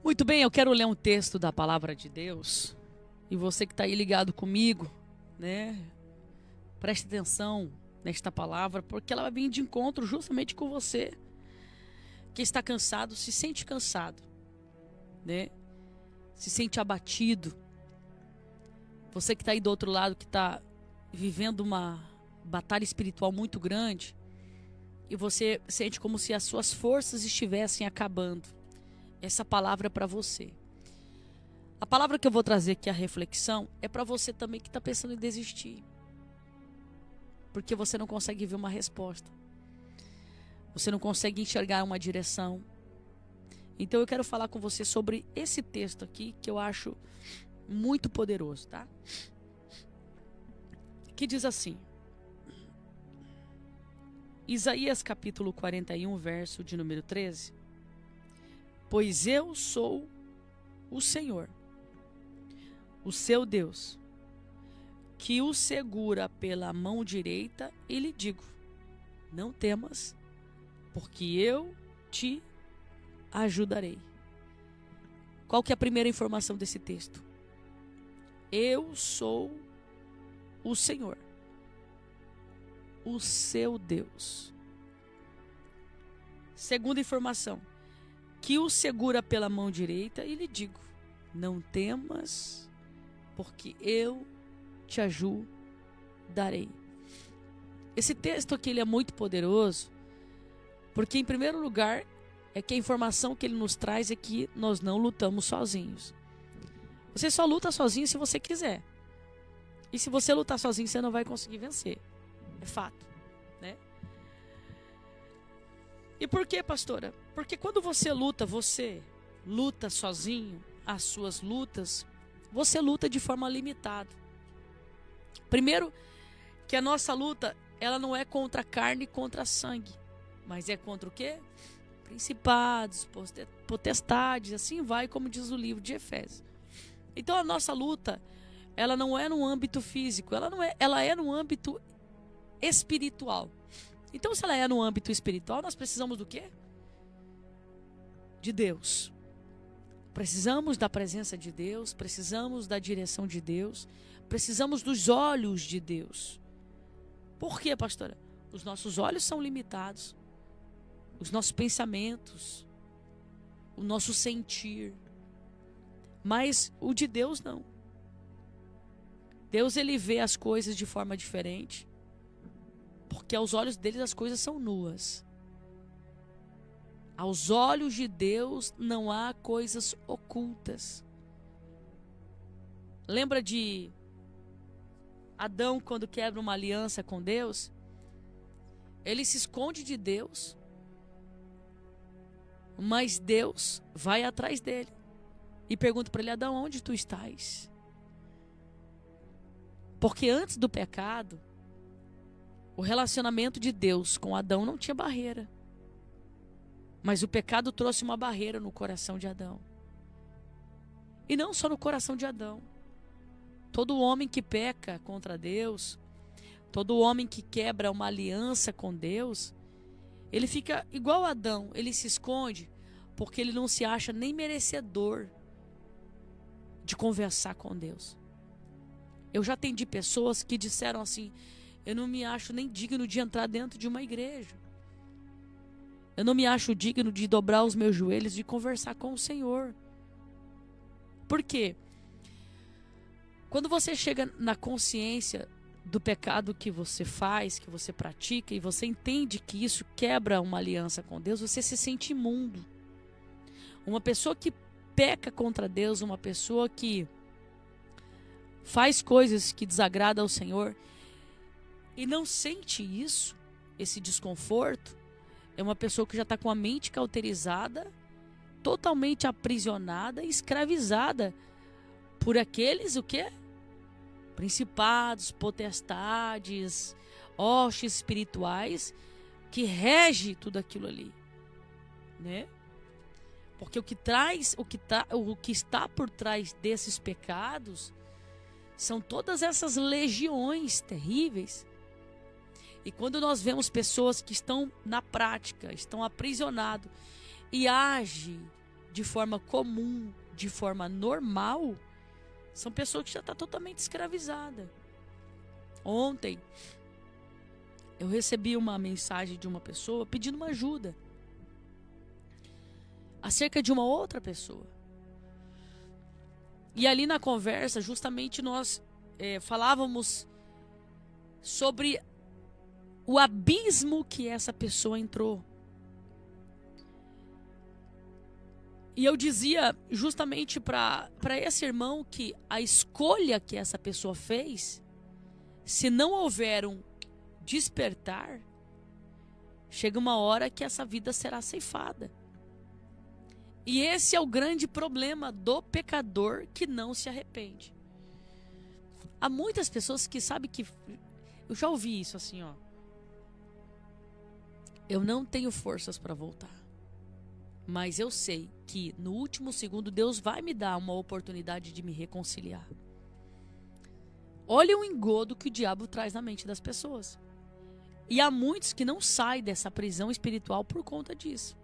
Muito bem, eu quero ler um texto da palavra de Deus. E você que está aí ligado comigo, né? Preste atenção nesta palavra, porque ela vai vir de encontro justamente com você que está cansado, se sente cansado, né? Se sente abatido. Você que está aí do outro lado, que está vivendo uma batalha espiritual muito grande, e você sente como se as suas forças estivessem acabando. Essa palavra é para você. A palavra que eu vou trazer aqui, a reflexão, é para você também que está pensando em desistir. Porque você não consegue ver uma resposta. Você não consegue enxergar uma direção. Então eu quero falar com você sobre esse texto aqui, que eu acho muito poderoso, tá? Que diz assim. Isaías capítulo 41, verso de número 13. Pois eu sou o Senhor, o seu Deus, que o segura pela mão direita e lhe digo, não temas, porque eu te ajudarei. Qual que é a primeira informação desse texto? Eu sou o Senhor, o seu Deus. Segunda informação, que o segura pela mão direita e lhe digo, não temas, porque eu te ajudarei. Esse texto aqui ele é muito poderoso, porque em primeiro lugar, é que a informação que ele nos traz é que nós não lutamos sozinhos. Você só luta sozinho se você quiser. E se você lutar sozinho, você não vai conseguir vencer. É fato, né? E por que, pastora? Porque quando você luta sozinho, as suas lutas, você luta de forma limitada. Primeiro, que a nossa luta, ela não é contra a carne e contra a sangue, mas é contra o quê? Principados, potestades, assim vai, como diz o livro de Efésios. Então a nossa luta, ela não é no âmbito físico, ela é no âmbito espiritual. Então se ela é no âmbito espiritual, nós precisamos do quê? De Deus. Precisamos da presença de Deus, precisamos da direção de Deus, precisamos dos olhos de Deus. Por quê, pastora? Os nossos olhos são limitados, os nossos pensamentos, o nosso sentir, mas o de Deus não. Deus, ele vê as coisas de forma diferente, porque aos olhos dele as coisas são nuas. Aos olhos de Deus não há coisas ocultas. Lembra de Adão quando quebra uma aliança com Deus? Ele se esconde de Deus, mas Deus vai atrás dele e pergunta para ele, Adão, onde tu estás? Porque antes do pecado, o relacionamento de Deus com Adão não tinha barreira. Mas o pecado trouxe uma barreira no coração de Adão. E não só no coração de Adão. Todo homem que peca contra Deus, todo homem que quebra uma aliança com Deus, ele fica igual a Adão, ele se esconde porque ele não se acha nem merecedor de conversar com Deus. Eu já atendi pessoas que disseram assim, eu não me acho nem digno de entrar dentro de uma igreja. Eu não me acho digno de dobrar os meus joelhos e conversar com o Senhor. Por quê? Quando você chega na consciência do pecado que você faz, que você pratica, e você entende que isso quebra uma aliança com Deus, você se sente imundo. Uma pessoa que peca contra Deus, uma pessoa que faz coisas que desagradam ao Senhor e não sente isso, esse desconforto, é uma pessoa que já está com a mente cauterizada, totalmente aprisionada e escravizada por aqueles, o quê? Principados, potestades, hostes espirituais que rege tudo aquilo ali, né? Porque o que está por trás desses pecados são todas essas legiões terríveis. E quando nós vemos pessoas que estão na prática, estão aprisionados e agem de forma comum, de forma normal, são pessoas que já estão totalmente escravizadas. Ontem, eu recebi uma mensagem de uma pessoa pedindo uma ajuda acerca de uma outra pessoa. E ali na conversa, justamente nós falávamos sobre o abismo que essa pessoa entrou. E eu dizia justamente para esse irmão que a escolha que essa pessoa fez, se não houver um despertar, chega uma hora que essa vida será ceifada. E esse é o grande problema do pecador que não se arrepende. Há muitas pessoas que sabem que... Eu já ouvi isso assim, ó. Eu não tenho forças para voltar. Mas eu sei que no último segundo Deus vai me dar uma oportunidade de me reconciliar. Olha o engodo que o diabo traz na mente das pessoas. E há muitos que não saem dessa prisão espiritual por conta disso.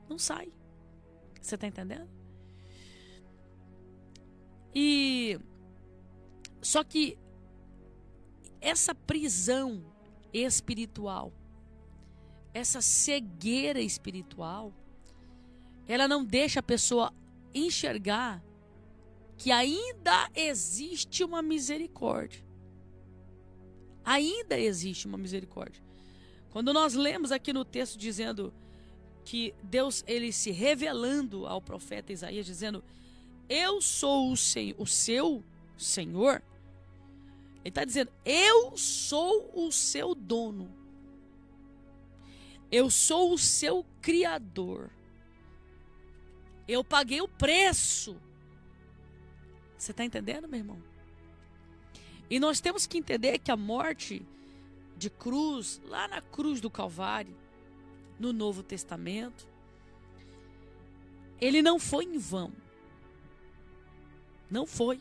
Não sai. Você está entendendo? E só que essa prisão espiritual, essa cegueira espiritual, ela não deixa a pessoa enxergar que ainda existe uma misericórdia. Ainda existe uma misericórdia. Quando nós lemos aqui no texto dizendo que Deus, ele se revelando ao profeta Isaías, dizendo: eu sou o seu Senhor. Ele está dizendo: eu sou o seu dono. Eu sou o seu criador. Eu paguei o preço. Você está entendendo, meu irmão? E nós temos que entender que a morte de cruz, lá na cruz do Calvário, no Novo Testamento, ele não foi em vão. Não foi.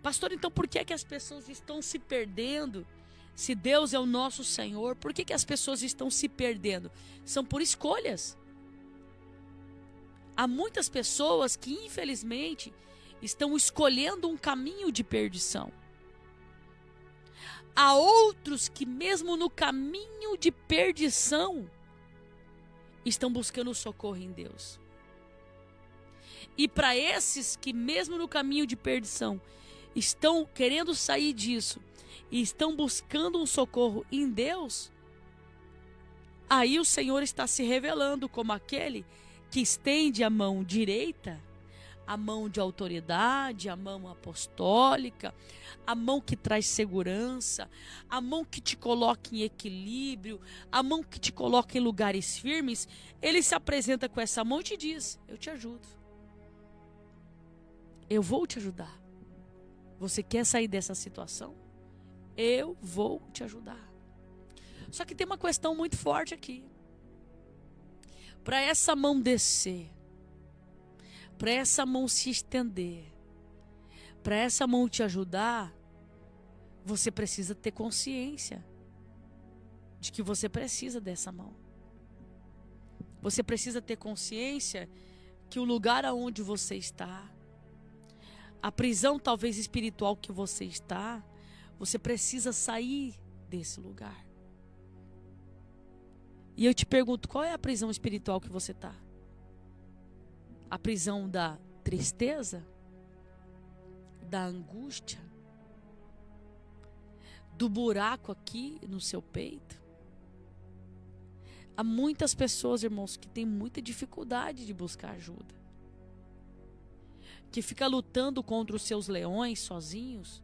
Pastor, então por que as pessoas estão se perdendo? Se Deus é o nosso Senhor, por que as pessoas estão se perdendo? São por escolhas. Há muitas pessoas que, infelizmente, estão escolhendo um caminho de perdição. Há outros que, mesmo no caminho de perdição, estão buscando socorro em Deus. E para esses que, mesmo no caminho de perdição, estão querendo sair disso e estão buscando um socorro em Deus, aí o Senhor está se revelando como aquele que estende a mão direita, a mão de autoridade, a mão apostólica, a mão que traz segurança, a mão que te coloca em equilíbrio, a mão que te coloca em lugares firmes. Ele se apresenta com essa mão e te diz: eu te ajudo. Eu vou te ajudar. Você quer sair dessa situação? Eu vou te ajudar. Só que tem uma questão muito forte aqui. Para essa mão descer, para essa mão se estender, para essa mão te ajudar, você precisa ter consciência de que você precisa dessa mão. Você precisa ter consciência que o lugar aonde você está, a prisão talvez espiritual que você está, você precisa sair desse lugar. E eu te pergunto, qual é a prisão espiritual que você está? A prisão da tristeza? Da angústia? Do buraco aqui no seu peito? Há muitas pessoas, irmãos, que têm muita dificuldade de buscar ajuda. Que fica lutando contra os seus leões sozinhos.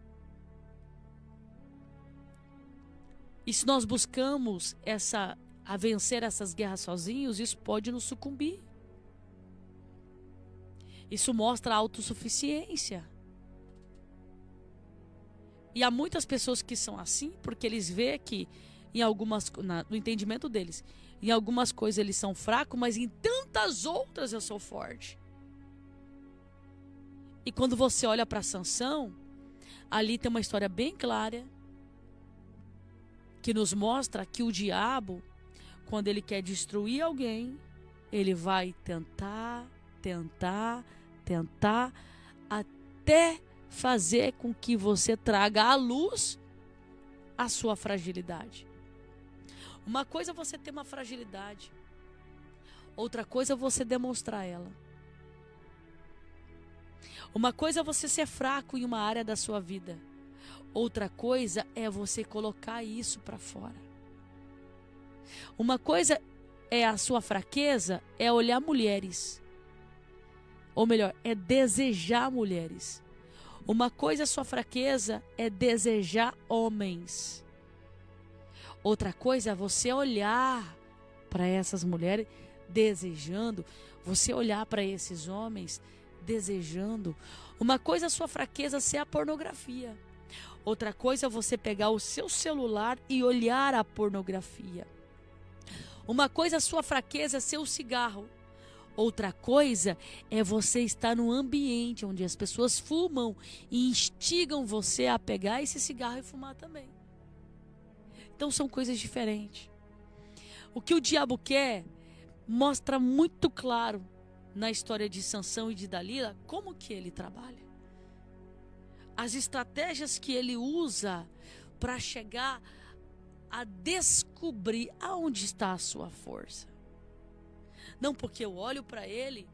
E se nós buscamos a vencer essas guerras sozinhos, isso pode nos sucumbir. Isso mostra a autossuficiência. E há muitas pessoas que são assim, porque eles veem que no entendimento deles, em algumas coisas eles são fracos, mas em tantas outras eu sou forte. E quando você olha para Sansão, ali tem uma história bem clara que nos mostra que o diabo, quando ele quer destruir alguém, ele vai tentar, até fazer com que você traga à luz a sua fragilidade. Uma coisa é você ter uma fragilidade, outra coisa é você demonstrar ela. Uma coisa é você ser fraco em uma área da sua vida, outra coisa é você colocar isso para fora. Uma coisa é a sua fraqueza, é olhar mulheres. Ou melhor, é desejar mulheres. Uma coisa é a sua fraqueza, é desejar homens. Outra coisa é você olhar para essas mulheres desejando, você olhar para esses homens desejando. Uma coisa é a sua fraqueza ser a pornografia. Outra coisa é você pegar o seu celular e olhar a pornografia. Uma coisa é a sua fraqueza ser o cigarro. Outra coisa é você estar num ambiente onde as pessoas fumam e instigam você a pegar esse cigarro e fumar também. Então são coisas diferentes. O que o diabo quer mostra muito claro na história de Sansão e de Dalila como que ele trabalha. As estratégias que ele usa para chegar a descobrir aonde está a sua força. Não porque eu olho para ele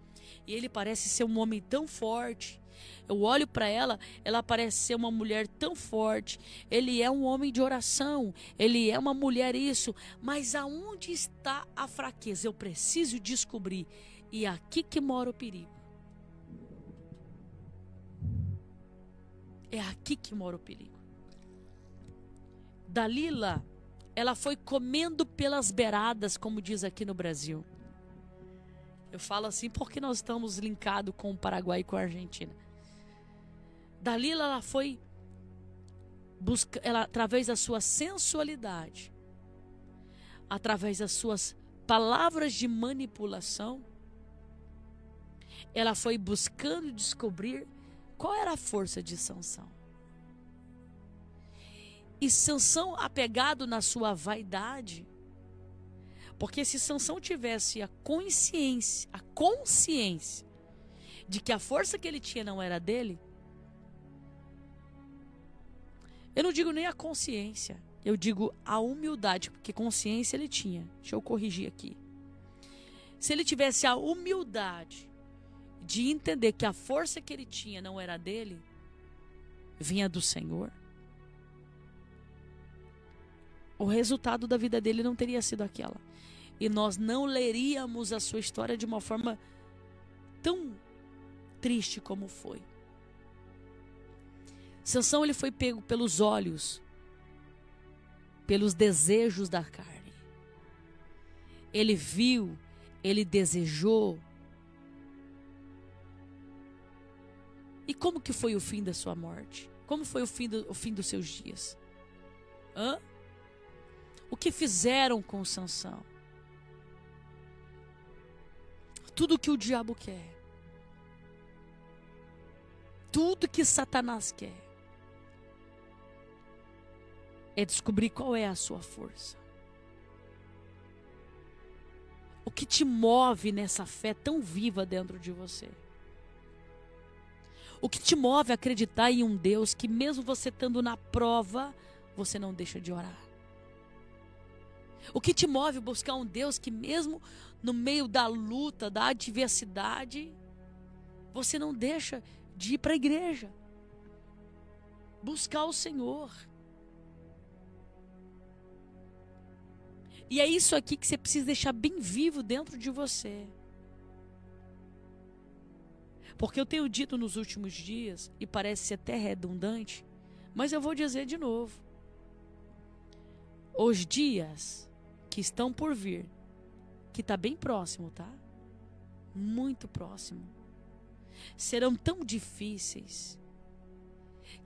e ele parece ser um homem tão forte. Eu olho para ela, ela parece ser uma mulher tão forte. Ele é um homem de oração, ele é uma mulher isso. Mas aonde está a fraqueza? Eu preciso descobrir. E é aqui que mora o perigo. É aqui que mora o perigo. Dalila, ela foi comendo pelas beiradas, como diz aqui no Brasil. Eu falo assim porque nós estamos linkados com o Paraguai e com a Argentina. Dalila, ela foi através da sua sensualidade, através das suas palavras de manipulação, ela foi buscando descobrir qual era a força de Sansão. E Sansão, apegado na sua vaidade, porque se Sansão tivesse a consciência de que a força que ele tinha não era dele, eu não digo nem a consciência, eu digo a humildade, porque consciência ele tinha. Deixa eu corrigir aqui. Se ele tivesse a humildade de entender que a força que ele tinha não era dele, vinha do Senhor, o resultado da vida dele não teria sido aquela. E nós não leríamos a sua história de uma forma tão triste como foi. Sansão, ele foi pego pelos olhos, pelos desejos da carne. Ele viu, ele desejou. E como que foi o fim da sua morte? Como foi o fim dos seus dias? O que fizeram com Sansão? Tudo que o diabo quer, tudo que Satanás quer, é descobrir qual é a sua força. O que te move nessa fé tão viva dentro de você? O que te move a acreditar em um Deus que mesmo você estando na prova, você não deixa de orar? O que te move a buscar um Deus que mesmo no meio da luta, da adversidade, você não deixa de ir para a igreja? Buscar o Senhor. E é isso aqui que você precisa deixar bem vivo dentro de você. Porque eu tenho dito nos últimos dias, e parece ser até redundante, mas eu vou dizer de novo. Os dias que estão por vir, que está bem próximo, tá? Muito próximo. Serão tão difíceis,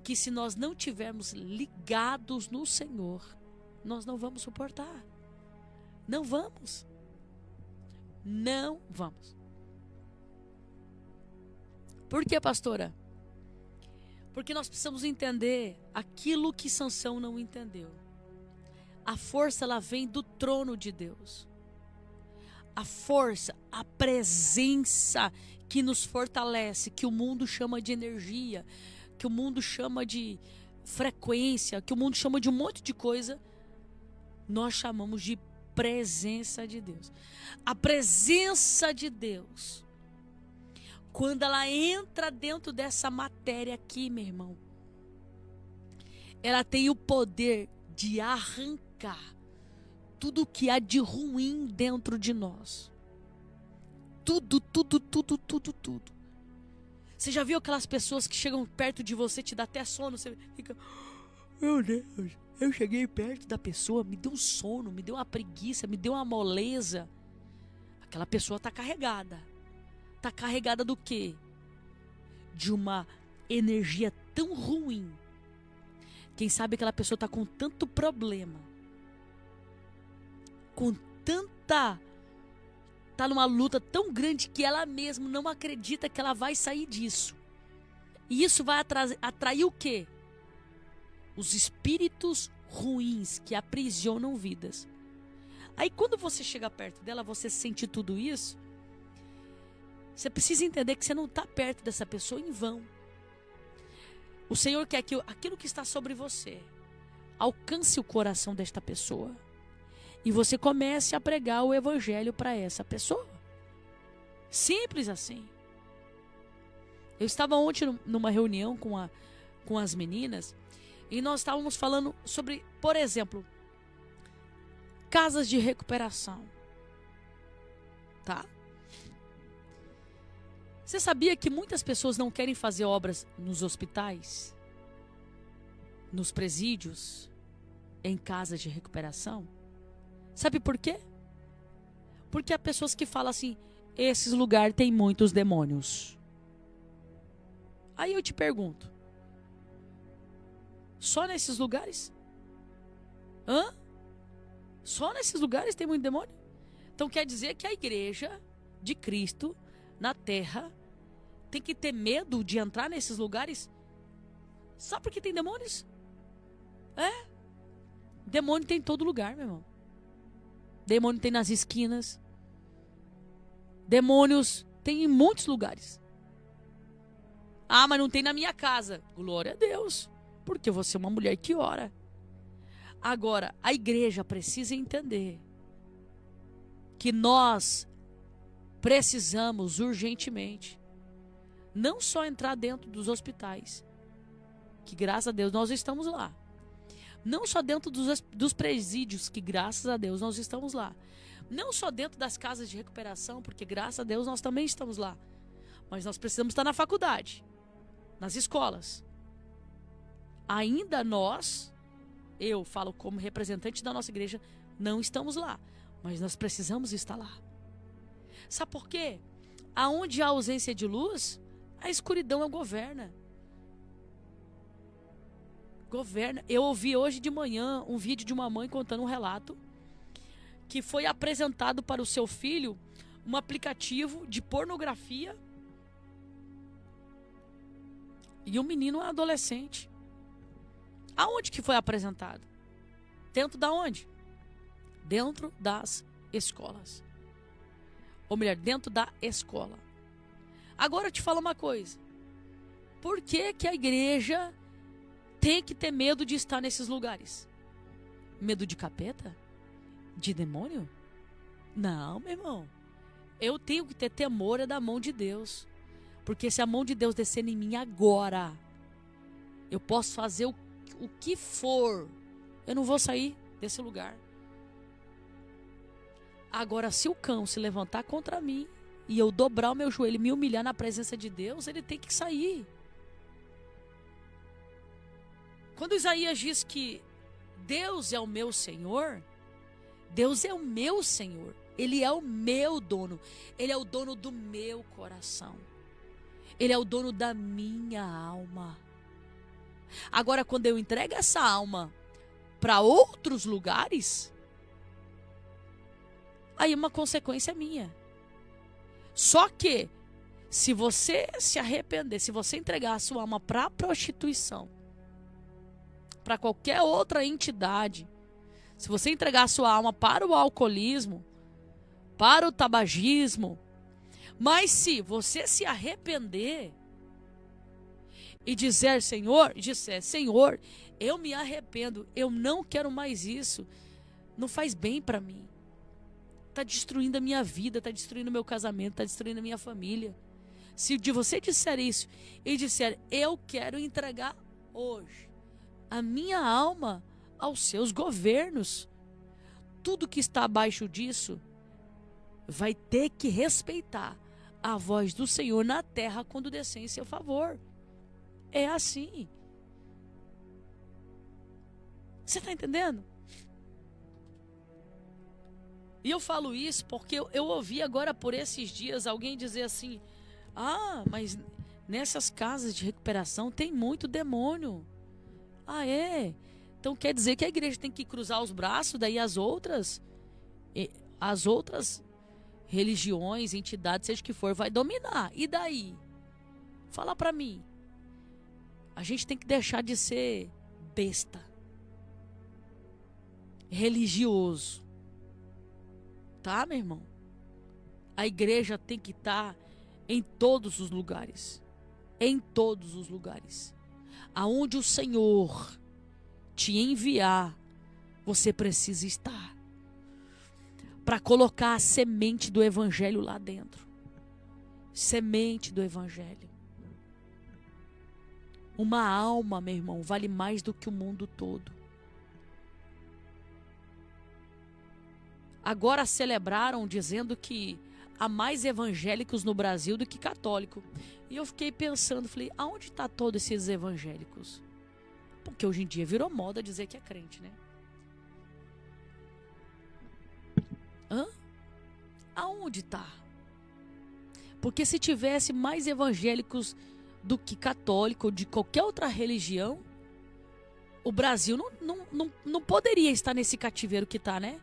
que se nós não tivermos ligados no Senhor, nós não vamos suportar. Não vamos. Não vamos. Por quê, pastora? Porque nós precisamos entender aquilo que Sansão não entendeu. A força, ela vem do trono de Deus. A força, a presença que nos fortalece, que o mundo chama de energia, que o mundo chama de frequência, que o mundo chama de um monte de coisa, nós chamamos de presença de Deus. A presença de Deus, quando ela entra dentro dessa matéria aqui, meu irmão, ela tem o poder de arrancar tudo que há de ruim dentro de nós. Tudo. Você já viu aquelas pessoas que chegam perto de você, te dá até sono, você fica, meu Deus, eu cheguei perto da pessoa, me deu um sono, me deu uma preguiça, me deu uma moleza. Aquela pessoa está carregada. Está carregada do quê? De uma energia tão ruim. Quem sabe aquela pessoa está com tanto problema, com tanta... está numa luta tão grande que ela mesma não acredita que ela vai sair disso. E isso vai atrair o quê? Os espíritos ruins que aprisionam vidas. Aí quando você chega perto dela, você sente tudo isso, você precisa entender que você não está perto dessa pessoa em vão. O Senhor quer que aquilo que está sobre você alcance o coração desta pessoa e você comece a pregar o evangelho para essa pessoa. Simples assim. Eu estava ontem numa reunião com as meninas e nós estávamos falando sobre, por exemplo, casas de recuperação. Tá? Você sabia que muitas pessoas não querem fazer obras nos hospitais, nos presídios, em casas de recuperação? Sabe por quê? Porque há pessoas que falam assim, esses lugares têm muitos demônios. Aí eu te pergunto, só nesses lugares? Só nesses lugares tem muito demônio? Então quer dizer que a igreja de Cristo na terra tem que ter medo de entrar nesses lugares só porque tem demônios? Demônio tem em todo lugar, meu irmão. Demônio tem nas esquinas. Demônios tem em muitos lugares. Ah, mas não tem na minha casa. Glória a Deus, porque você é uma mulher que ora. Agora, a igreja precisa entender que nós precisamos urgentemente não só entrar dentro dos hospitais, que graças a Deus nós estamos lá. Não só dentro dos presídios, que graças a Deus nós estamos lá. Não só dentro das casas de recuperação, porque graças a Deus nós também estamos lá. Mas nós precisamos estar na faculdade, nas escolas. Ainda nós, eu falo como representante da nossa igreja, não estamos lá. Mas nós precisamos estar lá. Sabe por quê? Aonde há ausência de luz, a escuridão governa. Eu ouvi hoje de manhã um vídeo de uma mãe contando um relato que foi apresentado para o seu filho um aplicativo de pornografia e o menino é adolescente. Aonde que foi apresentado? Dentro da onde? Dentro das escolas. Ou melhor, dentro da escola. Agora eu te falo uma coisa. Por que que a igreja tem que ter medo de estar nesses lugares? Medo de capeta? De demônio? Não, meu irmão. Eu tenho que ter temor da mão de Deus. Porque se a mão de Deus descer em mim agora, eu posso fazer o que for. Eu não vou sair desse lugar. Agora, se o cão se levantar contra mim e eu dobrar o meu joelho e me humilhar na presença de Deus, ele tem que sair. Quando Isaías diz que Deus é o meu Senhor, Deus é o meu Senhor. Ele é o meu dono. Ele é o dono do meu coração. Ele é o dono da minha alma. Agora, quando eu entrego essa alma para outros lugares, aí é uma consequência minha. Só que, se você se arrepender, se você entregar a sua alma para a prostituição, para qualquer outra entidade, se você entregar a sua alma para o alcoolismo, para o tabagismo, mas se você se arrepender e disser, Senhor, eu me arrependo, eu não quero mais isso, não faz bem para mim. Está destruindo a minha vida, está destruindo o meu casamento, está destruindo a minha família. Se você disser isso e disser, eu quero entregar hoje a minha alma aos seus governos, tudo que está abaixo disso vai ter que respeitar a voz do Senhor na terra quando descer em seu favor. É assim. Você está entendendo? E eu falo isso porque eu ouvi agora por esses dias alguém dizer assim, mas nessas casas de recuperação tem muito demônio. Ah, é? Então quer dizer que a igreja tem que cruzar os braços, daí as outras religiões, entidades, seja o que for, vai dominar. E daí? Fala pra mim. A gente tem que deixar de ser besta, religioso. Tá, meu irmão? A igreja tem que estar em todos os lugares. Em todos os lugares. Aonde o Senhor te enviar, você precisa estar. Para colocar a semente do evangelho lá dentro. Semente do evangelho. Uma alma, meu irmão, vale mais do que o mundo todo. Agora celebraram dizendo que há mais evangélicos no Brasil do que católico. E eu fiquei pensando, falei, aonde está todos esses evangélicos? Porque hoje em dia virou moda dizer que é crente, né? Aonde está? Porque se tivesse mais evangélicos do que católico ou de qualquer outra religião, o Brasil não poderia estar nesse cativeiro que está, né?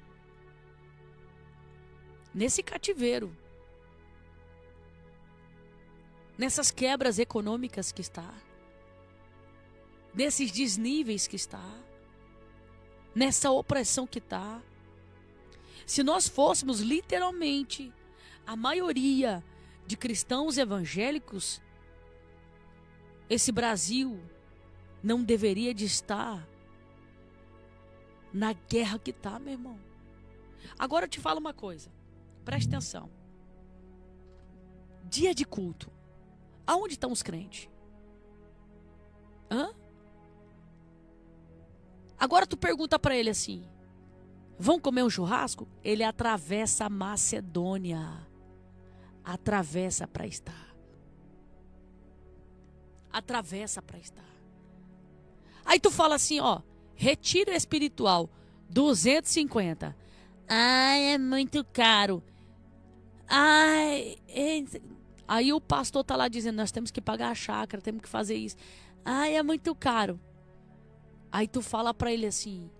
Nesse cativeiro, nessas quebras econômicas que está, nesses desníveis que está, nessa opressão que está. Se nós fôssemos literalmente a maioria de cristãos evangélicos, esse Brasil não deveria de estar na guerra que está, meu irmão. Agora eu te falo uma coisa. Preste atenção. Dia de culto. Aonde estão os crentes? Agora tu pergunta para ele assim: vão comer um churrasco? Ele atravessa a Macedônia. Atravessa para estar. Atravessa para estar. Aí tu fala assim, retiro espiritual, 250. É muito caro. Aí o pastor tá lá dizendo, nós temos que pagar a chácara, temos que fazer isso. É muito caro. Aí tu fala pra ele assim,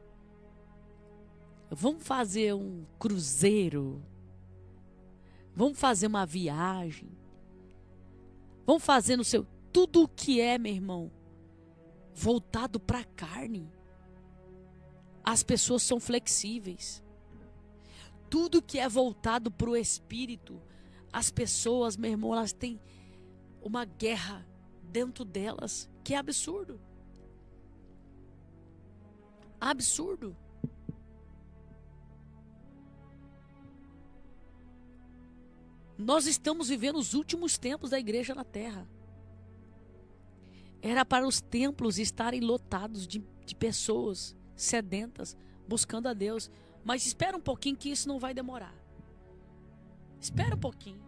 vamos fazer um cruzeiro. Vamos fazer uma viagem. Vamos fazer no seu... Tudo o que é, meu irmão, voltado pra carne. As pessoas são flexíveis. Tudo que é voltado para o espírito, as pessoas, meu irmão, elas têm uma guerra dentro delas que é absurdo. Absurdo. Nós estamos vivendo os últimos tempos da igreja na terra. Era para os templos estarem lotados de pessoas sedentas, buscando a Deus. Mas espera um pouquinho que isso não vai demorar. Espera um pouquinho.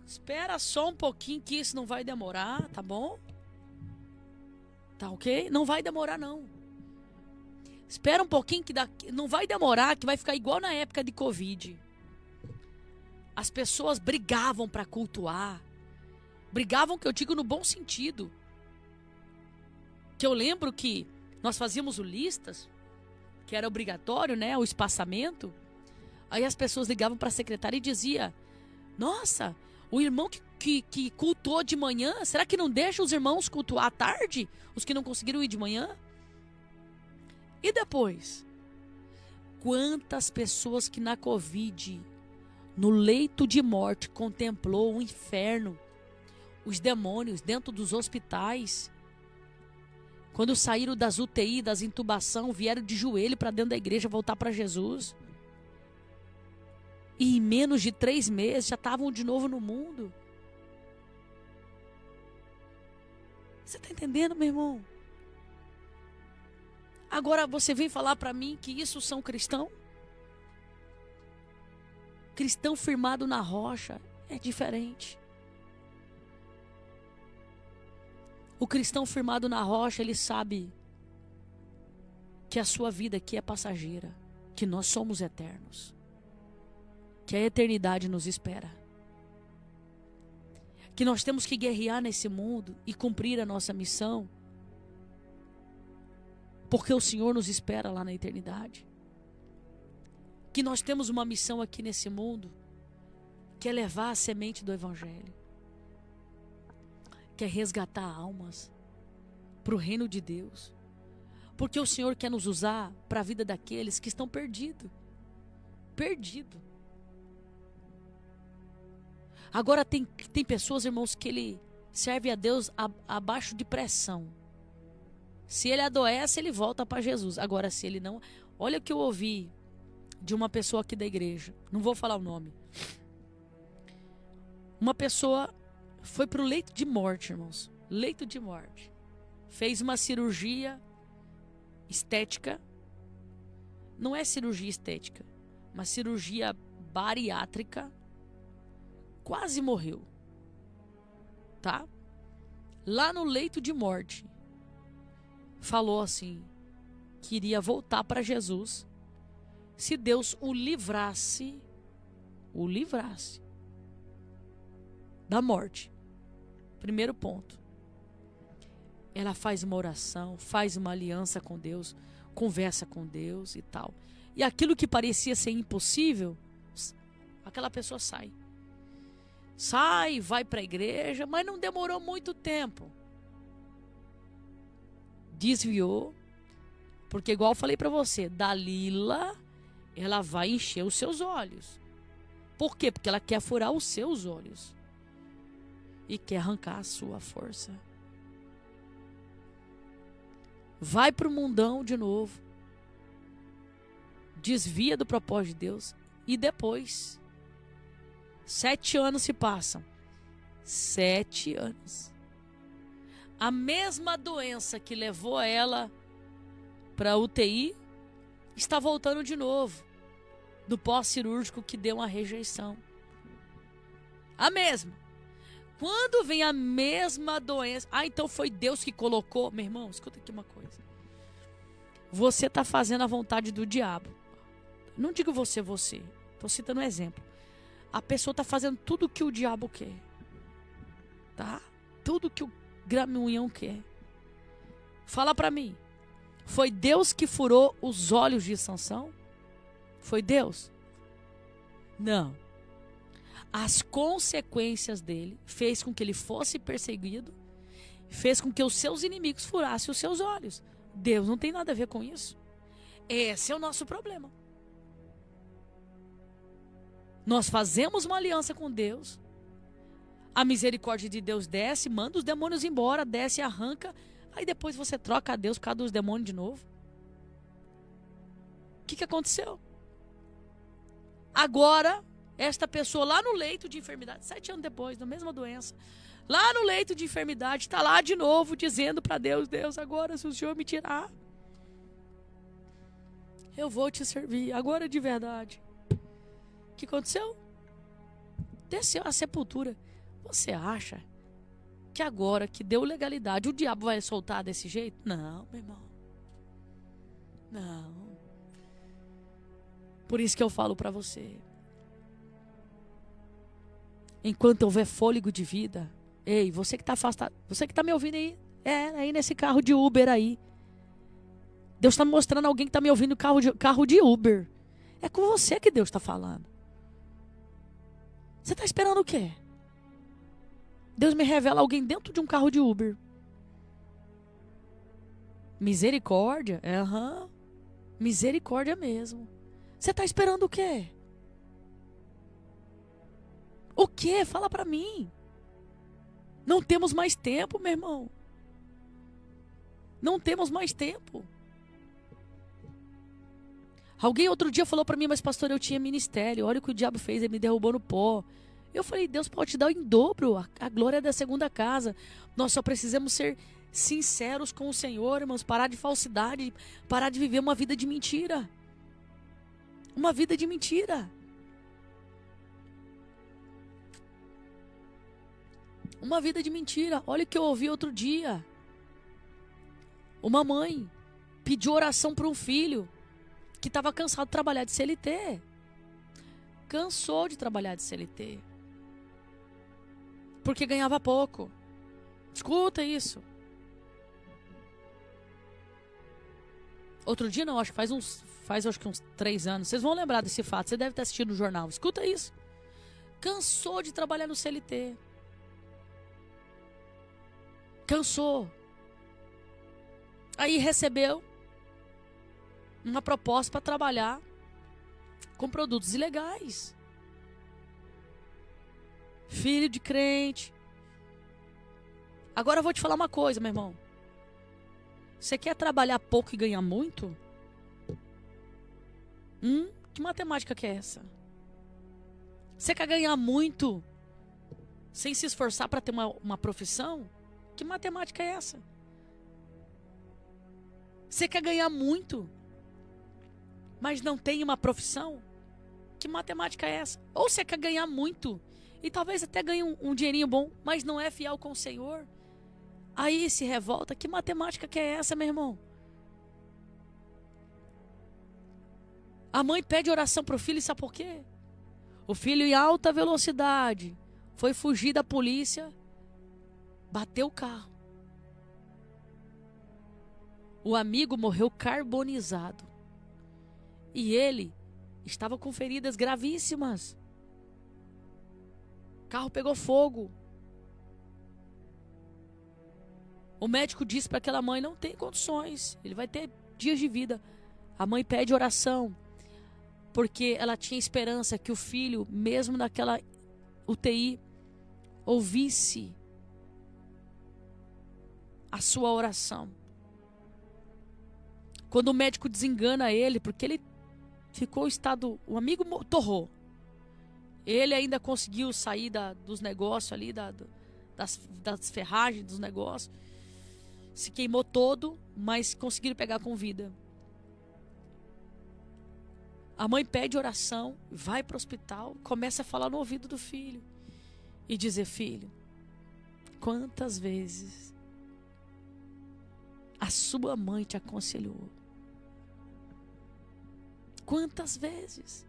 Espera só um pouquinho que isso não vai demorar, tá bom? Tá ok? Não vai demorar não. Espera um pouquinho que não vai demorar, que vai ficar igual na época de Covid. As pessoas brigavam para cultuar. Brigavam, que eu digo no bom sentido. Que eu lembro que nós fazíamos listas, que era obrigatório, né, o espaçamento. Aí as pessoas ligavam para a secretária e dizia: nossa, o irmão que cultuou de manhã, será que não deixa os irmãos cultuar à tarde? Os que não conseguiram ir de manhã? E depois? Quantas pessoas que na Covid, no leito de morte, contemplou o inferno, os demônios dentro dos hospitais. Quando saíram das UTI, das intubação, vieram de joelho para dentro da igreja voltar para Jesus. E em menos de 3 meses já estavam de novo no mundo. Você está entendendo, meu irmão? Agora você vem falar para mim que isso são cristãos? Cristão firmado na rocha é diferente. O cristão firmado na rocha, ele sabe que a sua vida aqui é passageira, que nós somos eternos, que a eternidade nos espera, que nós temos que guerrear nesse mundo e cumprir a nossa missão, porque o Senhor nos espera lá na eternidade. Que nós temos uma missão aqui nesse mundo, que é levar a semente do Evangelho, que é resgatar almas para o reino de Deus, porque o Senhor quer nos usar para a vida daqueles que estão perdidos. Agora tem pessoas, irmãos, que ele serve a Deus abaixo de pressão. Se ele adoece, ele volta para Jesus. Agora, se ele não... Olha o que eu ouvi de uma pessoa aqui da igreja. Não vou falar o nome. Uma pessoa foi para o leito de morte, irmãos. Leito de morte. Fez uma cirurgia estética. Não é cirurgia estética, mas cirurgia bariátrica. Quase morreu. Tá? Lá no leito de morte. Falou assim, que iria voltar para Jesus se Deus o livrasse da morte. Primeiro ponto. Ela faz uma oração, faz uma aliança com Deus, conversa com Deus e tal. E aquilo que parecia ser impossível, aquela pessoa sai. Sai, vai para a igreja, mas não demorou muito tempo. Desviou, porque igual eu falei para você, Dalila, ela vai encher os seus olhos. Por quê? Porque ela quer furar os seus olhos e quer arrancar a sua força. Vai para o mundão de novo, desvia do propósito de Deus e depois 7 anos se passam. 7 anos. A mesma doença que levou ela para a UTI está voltando de novo, do pós-cirúrgico que deu uma rejeição. A mesma. Quando vem a mesma doença... então foi Deus que colocou... Meu irmão, escuta aqui uma coisa. Você está fazendo a vontade do diabo. Não digo você. Estou citando um exemplo. A pessoa está fazendo tudo o que o diabo quer. Tá? Tudo que o gramunhão quer. Fala para mim. Foi Deus que furou os olhos de Sansão? Foi Deus? Não. As consequências dele fez com que ele fosse perseguido, fez com que os seus inimigos furassem os seus olhos. Deus não tem nada a ver com isso. Esse é o nosso problema. Nós fazemos uma aliança com Deus, a misericórdia de Deus desce, manda os demônios embora, desce e arranca, aí depois você troca a Deus por causa dos demônios de novo. O que aconteceu? Agora, esta pessoa lá no leito de enfermidade, 7 anos depois, da mesma doença, lá no leito de enfermidade, está lá de novo dizendo para Deus, Deus, agora se o Senhor me tirar, eu vou te servir, agora de verdade. O que aconteceu? Desceu a sepultura. Você acha que agora que deu legalidade, o diabo vai soltar desse jeito? Não, meu irmão. Não. Por isso que eu falo para você. Enquanto houver fôlego de vida, ei, você que está afastado, você que está me ouvindo aí, aí nesse carro de Uber aí. Deus está me mostrando alguém que está me ouvindo carro de Uber. É com você que Deus está falando. Você está esperando o quê? Deus me revela alguém dentro de um carro de Uber. Misericórdia? Misericórdia mesmo. Você está esperando o quê? O quê? Fala para mim. Não temos mais tempo, meu irmão. Não temos mais tempo. Alguém outro dia falou para mim, mas pastor, eu tinha ministério. Olha o que o diabo fez, ele me derrubou no pó. Eu falei, Deus pode te dar em dobro a glória da segunda casa. Nós só precisamos ser sinceros com o Senhor, irmãos. Parar de falsidade, parar de viver uma vida de mentira. Uma vida de mentira. Uma vida de mentira. Olha o que eu ouvi outro dia. Uma mãe pediu oração para um filho que estava cansado de trabalhar de CLT. Cansou de trabalhar de CLT. Porque ganhava pouco. Escuta isso. Outro dia não, acho que faz acho que uns 3 anos. Vocês vão lembrar desse fato. Você deve ter assistido no jornal. Escuta isso. Cansou de trabalhar no CLT. Cansou. Aí recebeu uma proposta para trabalhar com produtos ilegais. Filho de crente. Agora eu vou te falar uma coisa, meu irmão. Você quer trabalhar pouco e ganhar muito? Que matemática que é essa? Você quer ganhar muito sem se esforçar para ter uma profissão? Que matemática é essa? Você quer ganhar muito, mas não tem uma profissão? Que matemática é essa? Ou você quer ganhar muito e talvez até ganhe um dinheirinho bom, mas não é fiel com o Senhor? Aí se revolta. Que matemática que é essa, meu irmão? A mãe pede oração para o filho, sabe por quê? O filho em alta velocidade foi fugir da polícia, bateu o carro. O amigo morreu carbonizado. E ele estava com feridas gravíssimas. O carro pegou fogo. O médico disse para aquela mãe, não tem condições, ele vai ter dias de vida. A mãe pede oração, porque ela tinha esperança que o filho, mesmo naquela UTI, ouvisse a sua oração. Quando o médico desengana ele, porque ele ficou em estado... O amigo torrou. Ele ainda conseguiu sair dos negócios ali, das ferragens dos negócios. Se queimou todo, mas conseguiram pegar com vida. A mãe pede oração, vai para o hospital, começa a falar no ouvido do filho. E dizer, filho, quantas vezes a sua mãe te aconselhou? Quantas vezes?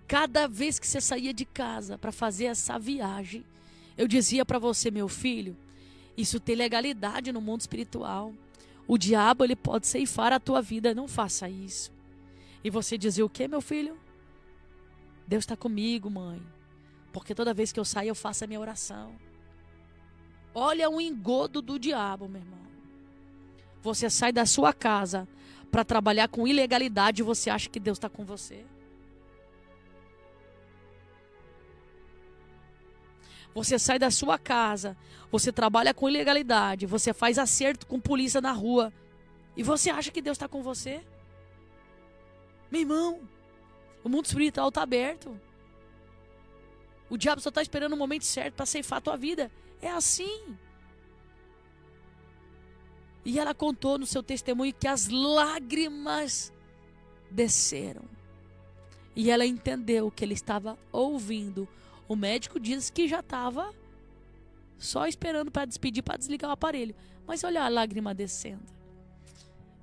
Cada vez que você saía de casa para fazer essa viagem, eu dizia para você, meu filho, isso tem legalidade no mundo espiritual. O diabo, ele pode ceifar a tua vida, não faça isso. E você dizia o quê, meu filho? Deus está comigo, mãe. Porque toda vez que eu saio, eu faço a minha oração. Olha o engodo do diabo, meu irmão. Você sai da sua casa para trabalhar com ilegalidade e você acha que Deus está com você? Você sai da sua casa, você trabalha com ilegalidade, você faz acerto com polícia na rua e você acha que Deus está com você? Meu irmão, o mundo espiritual está aberto. O diabo só está esperando o momento certo para ceifar a tua vida. É assim. E ela contou no seu testemunho que as lágrimas desceram. E ela entendeu que ele estava ouvindo. O médico disse que já estava só esperando para despedir, para desligar o aparelho. Mas olha a lágrima descendo.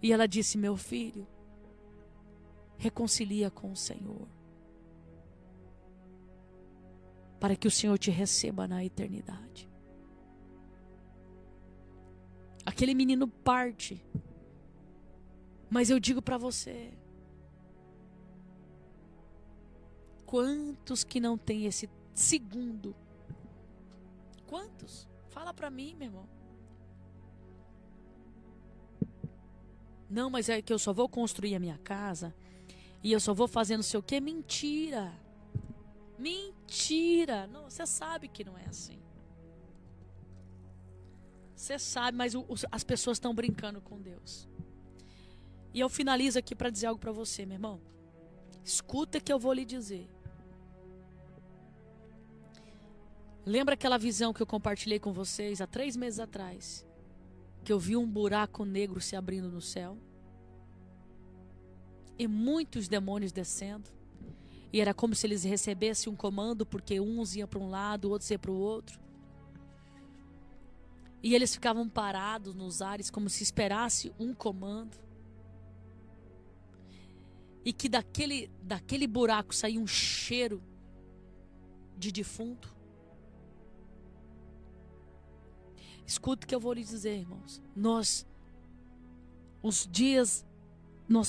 E ela disse, meu filho, reconcilia com o Senhor. Para que o Senhor te receba na eternidade. Aquele menino parte. Mas eu digo para você. Quantos que não têm esse segundo? Quantos? Fala para mim, meu irmão. Não, mas é que eu só vou construir a minha casa e eu só vou fazer não sei o quê. Mentira. Mentira. Não, você sabe que não é assim. Você sabe, mas as pessoas estão brincando com Deus. E eu finalizo aqui para dizer algo para você, meu irmão. Escuta que eu vou lhe dizer. Lembra aquela visão que eu compartilhei com vocês há 3 meses atrás? Que eu vi um buraco negro se abrindo no céu? E muitos demônios descendo. E era como se eles recebessem um comando, porque uns iam para um lado, outros iam para o outro. E eles ficavam parados nos ares como se esperasse um comando. E que daquele buraco saía um cheiro de defunto. Escuta o que eu vou lhe dizer, irmãos. Nós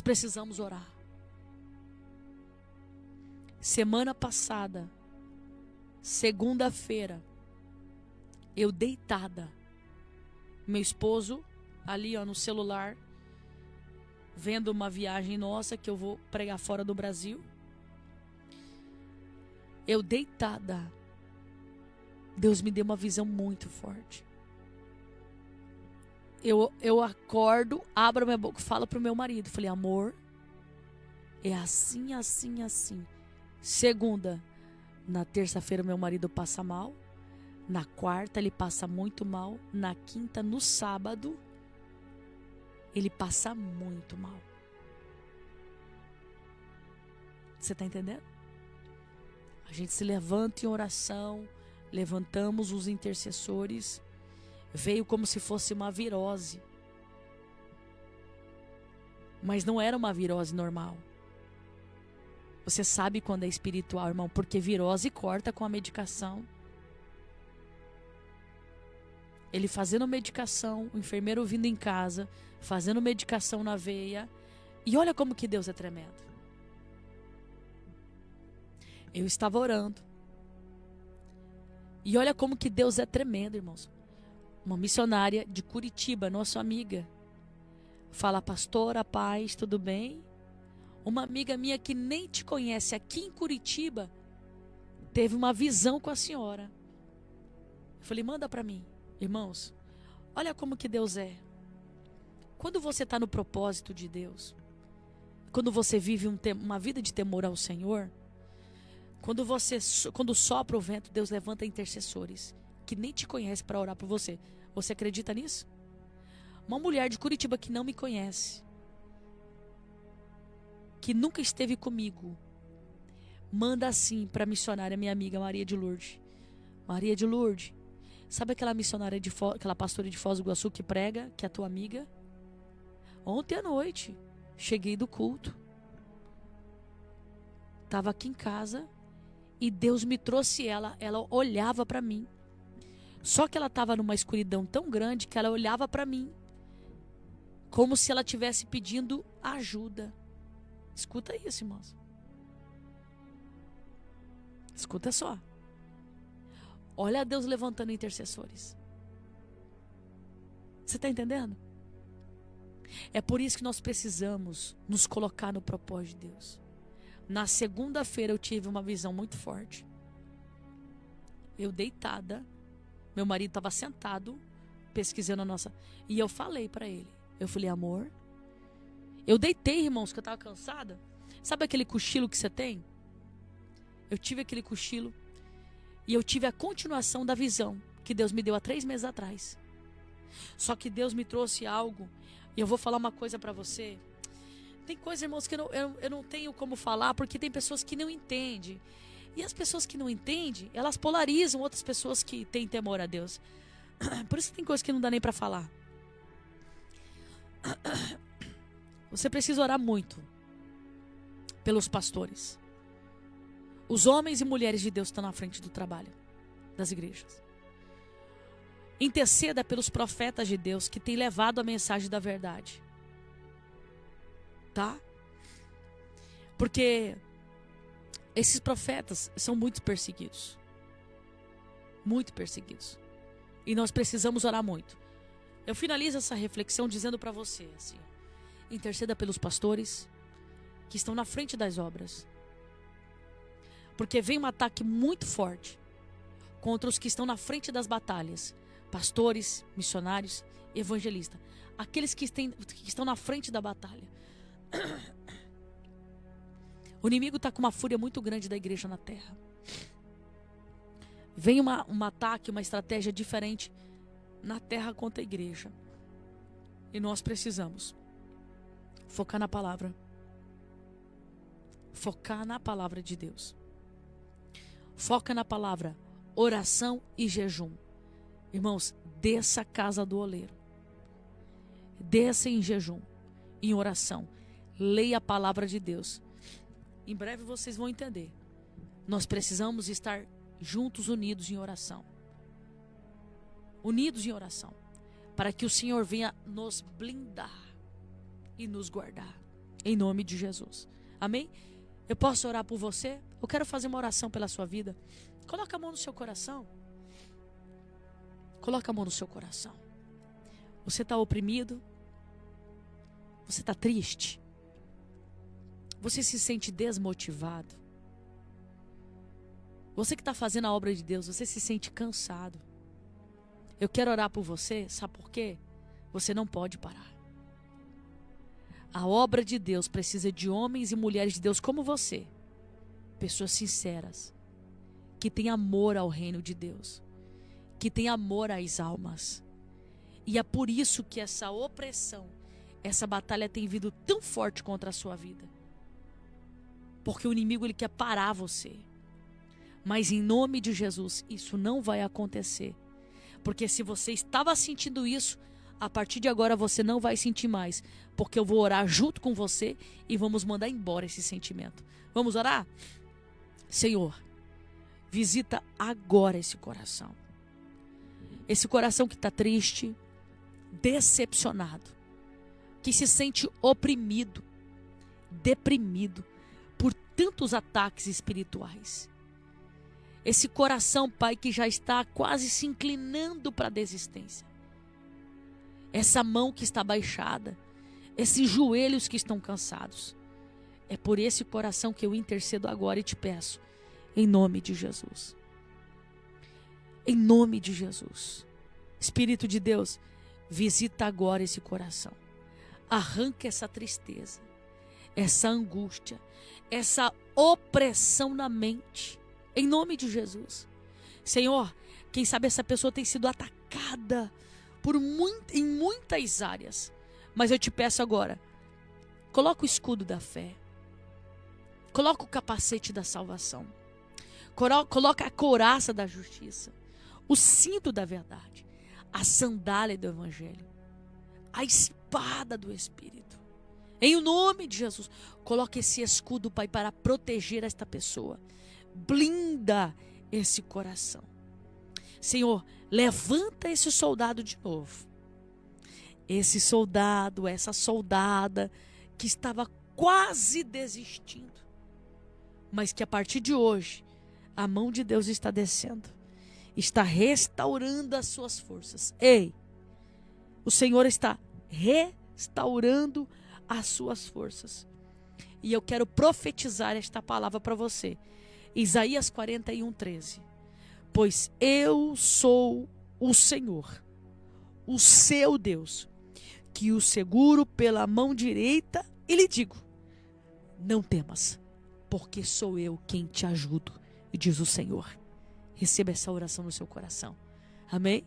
precisamos orar. Semana passada, segunda-feira, eu deitada, meu esposo ali no celular, vendo uma viagem nossa que eu vou pregar fora do Brasil. Eu deitada, Deus me deu uma visão muito forte. Eu acordo, abro a minha boca, falo pro meu marido, falei, amor, é assim, assim, assim. Segunda, na terça-feira meu marido passa mal, na quarta ele passa muito mal, na quinta, no sábado, ele passa muito mal. Você está entendendo? A gente se levanta em oração, levantamos os intercessores, veio como se fosse uma virose. Mas não era uma virose normal. Você sabe quando é espiritual, irmão, porque virose corta com a medicação. Ele fazendo medicação, o enfermeiro vindo em casa, fazendo medicação na veia. E olha como que Deus é tremendo. Eu estava orando. E olha como que Deus é tremendo, irmãos. Uma missionária de Curitiba, nossa amiga, fala, pastora, paz, tudo bem? Uma amiga minha que nem te conhece aqui em Curitiba, teve uma visão com a senhora. Eu falei, manda para mim. Irmãos, olha como que Deus é. Quando você está no propósito de Deus, quando você vive uma vida de temor ao Senhor, quando sopra o vento, Deus levanta intercessores que nem te conhece para orar por você. Você acredita nisso? Uma mulher de Curitiba que não me conhece, que nunca esteve comigo, manda assim para a missionária, minha amiga Maria de Lourdes. Maria de Lourdes, sabe aquela missionária, aquela pastora de Foz do Iguaçu que prega, que é a tua amiga? Ontem à noite, cheguei do culto, estava aqui em casa e Deus me trouxe ela olhava para mim. Só que ela estava numa escuridão tão grande que ela olhava para mim, como se ela estivesse pedindo ajuda. Escuta isso, irmãos. Escuta só. Olha Deus levantando intercessores. Você está entendendo? É por isso que nós precisamos nos colocar no propósito de Deus. Na segunda-feira eu tive uma visão muito forte. Eu deitada, meu marido estava sentado, pesquisando a nossa... E eu falei para ele. Eu falei, amor... Eu deitei, irmãos, que eu estava cansada. Sabe aquele cochilo que você tem? Eu tive aquele cochilo. E eu tive a continuação da visão que Deus me deu há 3 meses atrás. Só que Deus me trouxe algo. E eu vou falar uma coisa para você. Tem coisas, irmãos, que eu não tenho como falar, porque tem pessoas que não entendem. E as pessoas que não entendem, elas polarizam outras pessoas que têm temor a Deus. Por isso tem coisas que não dá nem para falar. Você precisa orar muito pelos pastores. Os homens e mulheres de Deus estão na frente do trabalho das igrejas. Interceda pelos profetas de Deus que têm levado a mensagem da verdade. Tá? Porque esses profetas são muito perseguidos. Muito perseguidos. E nós precisamos orar muito. Eu finalizo essa reflexão dizendo para você assim: Interceda pelos pastores que estão na frente das obras. Porque vem um ataque muito forte contra os que estão na frente das batalhas. Pastores, missionários, evangelistas. Aqueles que estão na frente da batalha. O inimigo está com uma fúria muito grande da igreja na terra. Vem um ataque, uma estratégia diferente na terra contra a igreja. E nós precisamos focar na palavra. Focar na palavra de Deus. Foca na palavra, oração e jejum. Irmãos, desça a casa do oleiro. Desça em jejum, em oração. Leia a palavra de Deus. Em breve vocês vão entender. Nós precisamos estar juntos, unidos em oração. Unidos em oração. Para que o Senhor venha nos blindar e nos guardar. Em nome de Jesus. Amém? Eu posso orar por você? Eu quero fazer uma oração pela sua vida. Coloca a mão no seu coração. Coloca a mão no seu coração. Você está oprimido? Você está triste? Você se sente desmotivado? Você que está fazendo a obra de Deus, você se sente cansado? Eu quero orar por você, sabe por quê? Você não pode parar. A obra de Deus precisa de homens e mulheres de Deus como você. Pessoas sinceras, que têm amor ao reino de Deus, que têm amor às almas. E é por isso que essa opressão, essa batalha tem vindo tão forte contra a sua vida. Porque o inimigo ele quer parar você. Mas em nome de Jesus, isso não vai acontecer. Porque se você estava sentindo isso, a partir de agora você não vai sentir mais. Porque eu vou orar junto com você e vamos mandar embora esse sentimento. Vamos orar? Senhor, visita agora esse coração. Esse coração que está triste, decepcionado, que se sente oprimido, deprimido por tantos ataques espirituais. Esse coração, Pai, que já está quase se inclinando para a desistência. Essa mão que está baixada, esses joelhos que estão cansados. É por esse coração que eu intercedo agora e te peço, em nome de Jesus. Em nome de Jesus. Espírito de Deus, visita agora esse coração. Arranca essa tristeza, essa angústia, essa opressão na mente. Em nome de Jesus. Senhor, quem sabe essa pessoa tem sido atacada em muitas áreas. Mas eu te peço agora, coloca o escudo da fé. Coloca o capacete da salvação. Coloca a couraça da justiça. O cinto da verdade. A sandália do evangelho. A espada do Espírito. Em nome de Jesus. Coloca esse escudo, Pai, para proteger esta pessoa. Blinda esse coração. Senhor, levanta esse soldado de novo. Esse soldado, essa soldada que estava quase desistindo. Mas que a partir de hoje, a mão de Deus está descendo. Está restaurando as suas forças. Ei, o Senhor está restaurando as suas forças. E eu quero profetizar esta palavra para você. Isaías 41:13. Pois eu sou o Senhor, o seu Deus, que o seguro pela mão direita e lhe digo, não temas, porque sou eu quem te ajudo, diz o Senhor. Receba essa oração no seu coração. Amém?